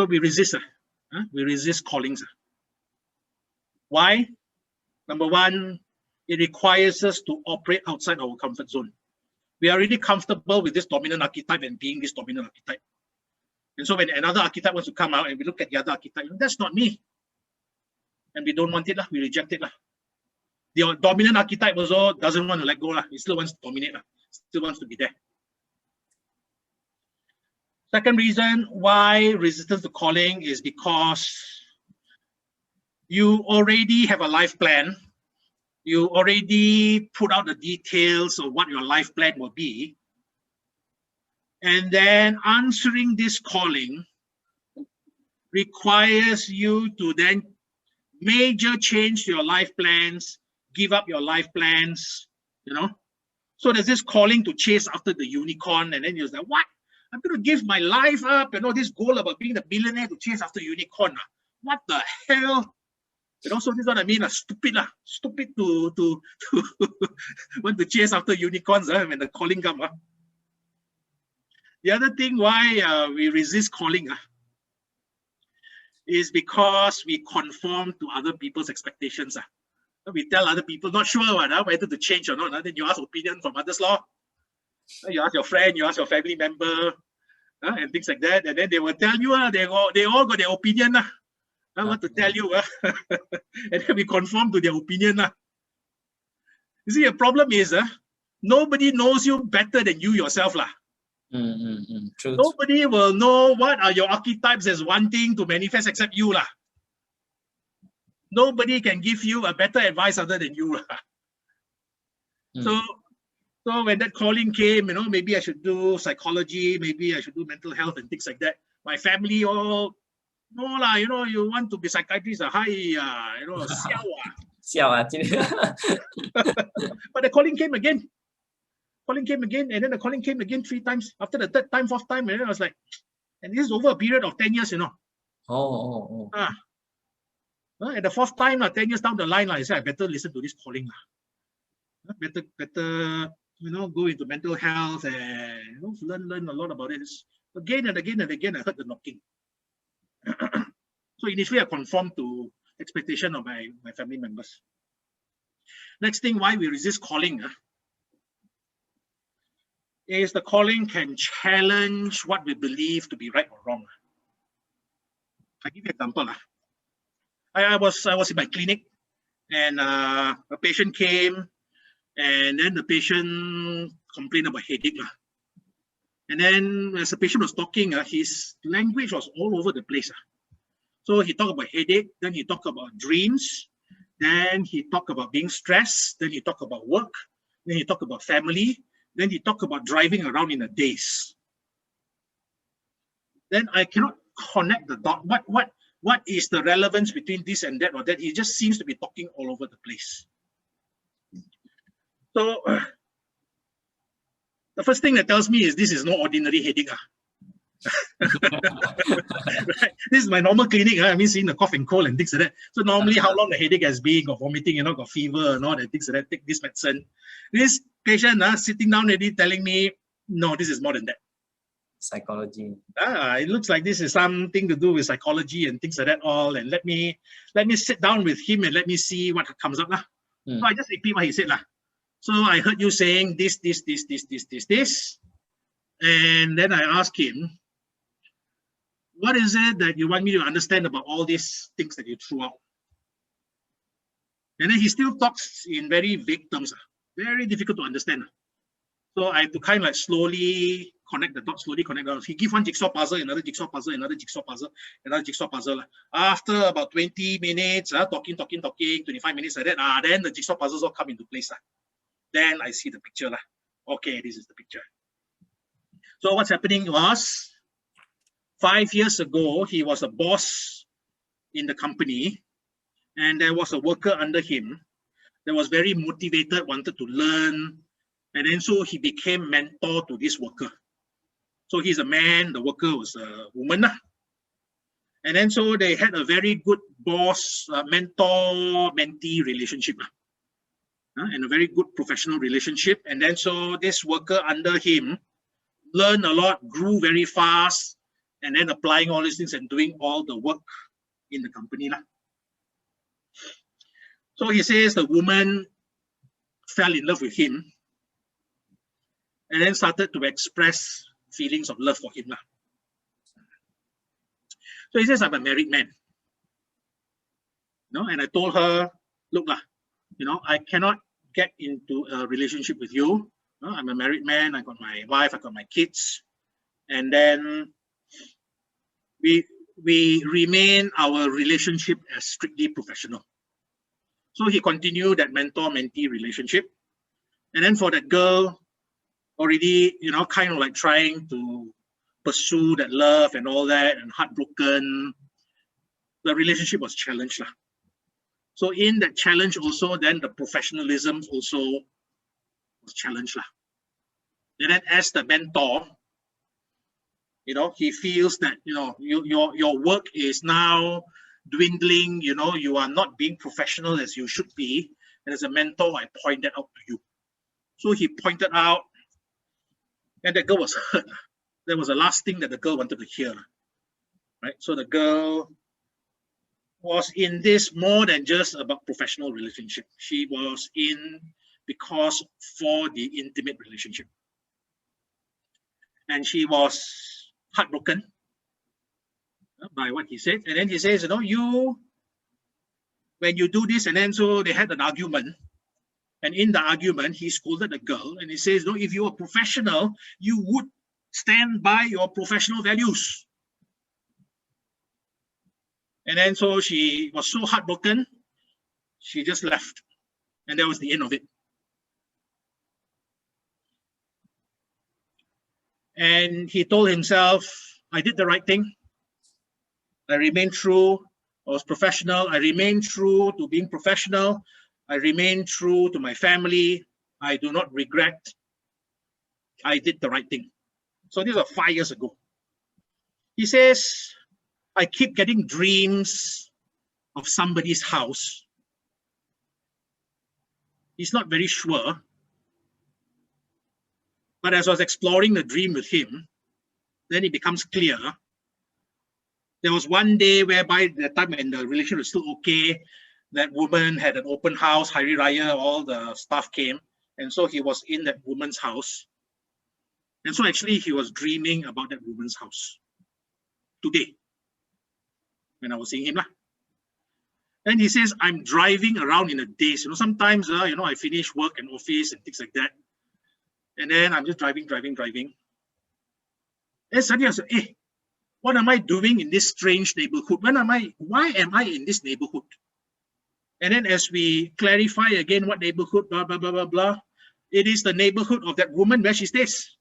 So we resist. We resist callings. Why? Number one, it requires us to operate outside our comfort zone. We are already comfortable with this dominant archetype and being this dominant archetype. And so when another archetype wants to come out and we look at the other archetype, that's not me. And we don't want it, we reject it. The dominant archetype also doesn't want to let go. He still wants to dominate, still wants to be there. Second reason why resistance to calling is because you already have a life plan. You already put out the details of what your life plan will be. And then answering this calling requires you to then major change your life plans, give up your life plans, So there's this calling to chase after the unicorn, and then you're like, what? I'm going to give my life up, this goal about being a billionaire to chase after unicorn. What the hell? So this is what I mean, stupid to want to chase after unicorns when the calling comes. The other thing why we resist calling is because we conform to other people's expectations. We tell other people, not sure whether to change or not. Then you ask opinion from others. You ask your friend, you ask your family member, and things like that. And then they will tell you, they all got their opinion. I want to tell you, and then we conform to their opinion. You see, the problem is, nobody knows you better than you yourself. True. Nobody will know what are your archetypes as wanting to manifest except you. Nobody can give you a better advice other than you. So when that calling came, maybe I should do psychology, maybe I should do mental health and things like that. My family all, no you want to be psychiatrist, But the calling came again. And then the calling came again 3 times. After the 3rd time, 4th time, and then I was like, and this is over a period of 10 years, Oh. At the 4th time, 10 years down the line, I said, I better listen to this calling. Better, go into mental health and learn a lot about it. Again and again and again, I heard the knocking. So initially, I conformed to expectation of my family members. Next thing, why we resist calling is the calling can challenge what we believe to be right or wrong. I give you an example. I was in my clinic, and a patient came, and then the patient complained about headache. And then as the patient was talking, his language was all over the place. So he talked about headache, then he talked about dreams, then he talked about being stressed, then he talked about work, then he talked about family, then he talked about driving around in a daze. Then I cannot connect the dot. What is the relevance between this and that or that? He just seems to be talking all over the place. So the first thing that tells me is this is no ordinary headache. Right? This is my normal clinic. I mean, seeing the cough and cold and things like that. So normally, how long the headache has been, got vomiting, got fever and all that things like that. Take this medicine. This patient sitting down already telling me, no, this is more than that. Psychology. It looks like this is something to do with psychology and things like that all. And let me sit down with him and let me see what comes up. So I just repeat what he said. So I heard you saying this. And then I asked him, what is it that you want me to understand about all these things that you threw out? And then he still talks in very vague terms, very difficult to understand. So I had to kind of like slowly connect the dots, He give one jigsaw puzzle, another jigsaw puzzle, another jigsaw puzzle, another jigsaw puzzle. After about 20 minutes, talking, 25 minutes like that, then the jigsaw puzzles all come into place. Then I see the picture. Okay, this is the picture. So what's happening was, 5 years ago, he was a boss in the company, and there was a worker under him that was very motivated, wanted to learn, and then so he became mentor to this worker. So he's a man, the worker was a woman. And then so they had a very good boss, mentor-mentee relationship. And a very good professional relationship. And then so this worker under him learned a lot, grew very fast, and then applying all these things and doing all the work in the company lah. So he says the woman fell in love with him and then started to express feelings of love for him lah. So he says, I'm a married man. And I told her, look lah, I cannot get into a relationship with you. I'm a married man. I got my wife. I got my kids, and then we remain our relationship as strictly professional. So he continued that mentor-mentee relationship, and then for that girl, already kind of like trying to pursue that love and all that, and heartbroken, the relationship was challenged lah. So in that challenge also, then the professionalism also was challenged lah. And then as the mentor, he feels that your work is now dwindling. You are not being professional as you should be. And as a mentor, I point that out to you. So he pointed out, and the girl was hurt. That was the last thing that the girl wanted to hear, right? So the girl was in this more than just about professional relationship. She was in because for the intimate relationship. And she was heartbroken by what he said. And then he says, when you do this, and then so they had an argument. And in the argument, he scolded the girl and he says, if you are professional, you would stand by your professional values. And then so she was so heartbroken, she just left. And that was the end of it. And he told himself, I did the right thing. I remained true. I was professional. I remained true to being professional. I remained true to my family. I do not regret. I did the right thing. So this was 5 years ago. He says, I keep getting dreams of somebody's house. He's not very sure. But as I was exploring the dream with him, then it becomes clear. There was one day whereby the time when the relationship was still okay, that woman had an open house, Hari Raya, all the staff came. And so he was in that woman's house. And so actually he was dreaming about that woman's house today, when I was seeing him lah. And he says, I'm driving around in a daze. Sometimes, I finish work and office and things like that. And then I'm just driving. And suddenly I said, hey, what am I doing in this strange neighborhood? Why am I in this neighborhood? And then as we clarify again what neighborhood, blah, blah, blah, blah, blah, it is the neighborhood of that woman where she stays.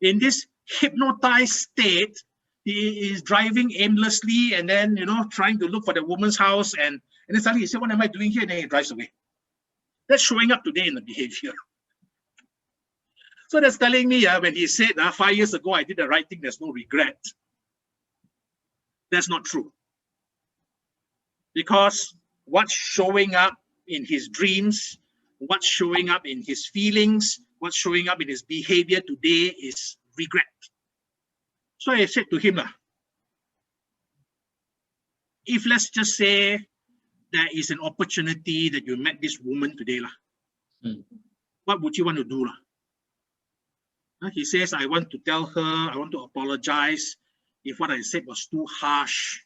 In this hypnotized state, he is driving aimlessly and then, trying to look for the woman's house. And then suddenly he said, what am I doing here? And then he drives away. That's showing up today in the behavior. So that's telling me when he said 5 years ago, I did the right thing, there's no regret. That's not true. Because what's showing up in his dreams, what's showing up in his feelings, what's showing up in his behavior today is regret. So I said to him, if let's just say there is an opportunity that you met this woman today, what would you want to do? He says, I want to tell her, I want to apologize if what I said was too harsh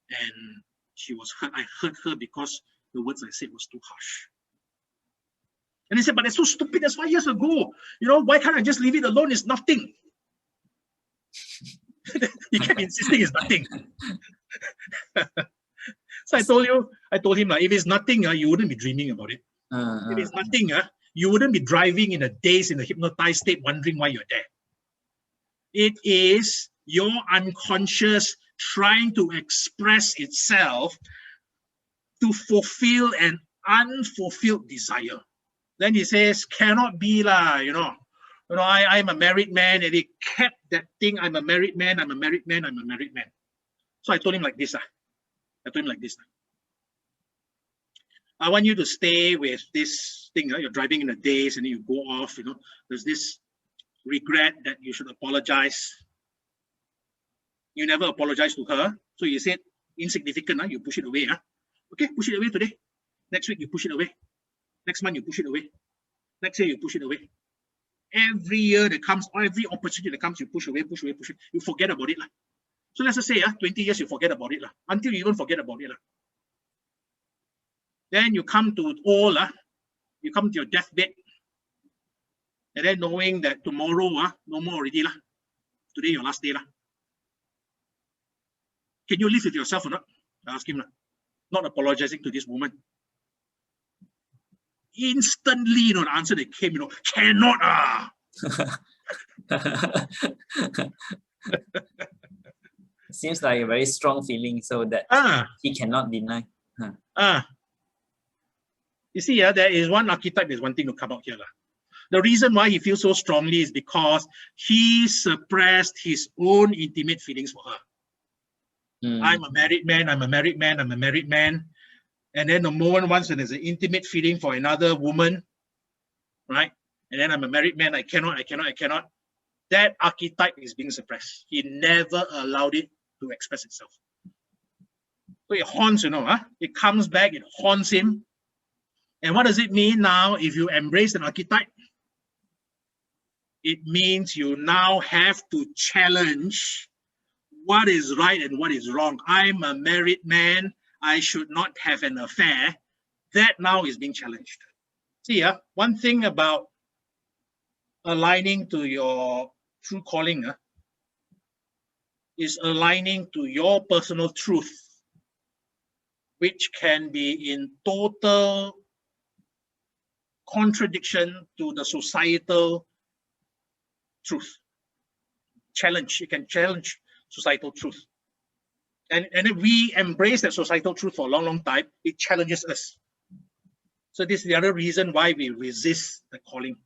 and she was hurt. I hurt her because the words I said was too harsh. And he said, but it's so stupid, that's 5 years ago. Why can't I just leave it alone? It's nothing. He kept insisting it's nothing. So I told him, if it's nothing, you wouldn't be dreaming about it. If it's nothing, you wouldn't be driving in a daze, in a hypnotized state, wondering why you're there. It is your unconscious trying to express itself to fulfill an unfulfilled desire. Then he says, cannot be lah, I'm a married man, and he kept that thing, I'm a married man, I'm a married man, I'm a married man. So I told him like this. I want you to stay with this thing. You're driving in a daze and then you go off. There's this regret that you should apologize. You never apologize to her. So you said insignificant, you push it away. Okay, push it away today. Next week, you push it away. Next month, you push it away. Next year, you push it away. Every year that comes, or every opportunity that comes, you push away, push away, push it. You forget about it. So let's just say 20 years, you forget about it. Until you even forget about it. Then you come to old, you come to your deathbed. And then knowing that tomorrow, no more already. Today, your last day. Can you live with yourself or not? I ask him. Not apologizing to this woman. Instantly, the answer that came, cannot. Seems like a very strong feeling, so that he cannot deny. You see, there is one archetype that's wanting to come out here. The reason why he feels so strongly is because he suppressed his own intimate feelings for her. I'm a married man, I'm a married man, I'm a married man. And then the moment once there's an intimate feeling for another woman, right? And then I'm a married man, I cannot. That archetype is being suppressed. He never allowed it to express itself. So it haunts, it comes back, it haunts him. And what does it mean now if you embrace an archetype? It means you now have to challenge what is right and what is wrong. I'm a married man. I should not have an affair. That now is being challenged. See, one thing about aligning to your true calling is aligning to your personal truth, which can be in total contradiction to the societal truth. It can challenge societal truth. And if we embrace that societal truth for a long, long time, it challenges us. So this is the other reason why we resist the calling.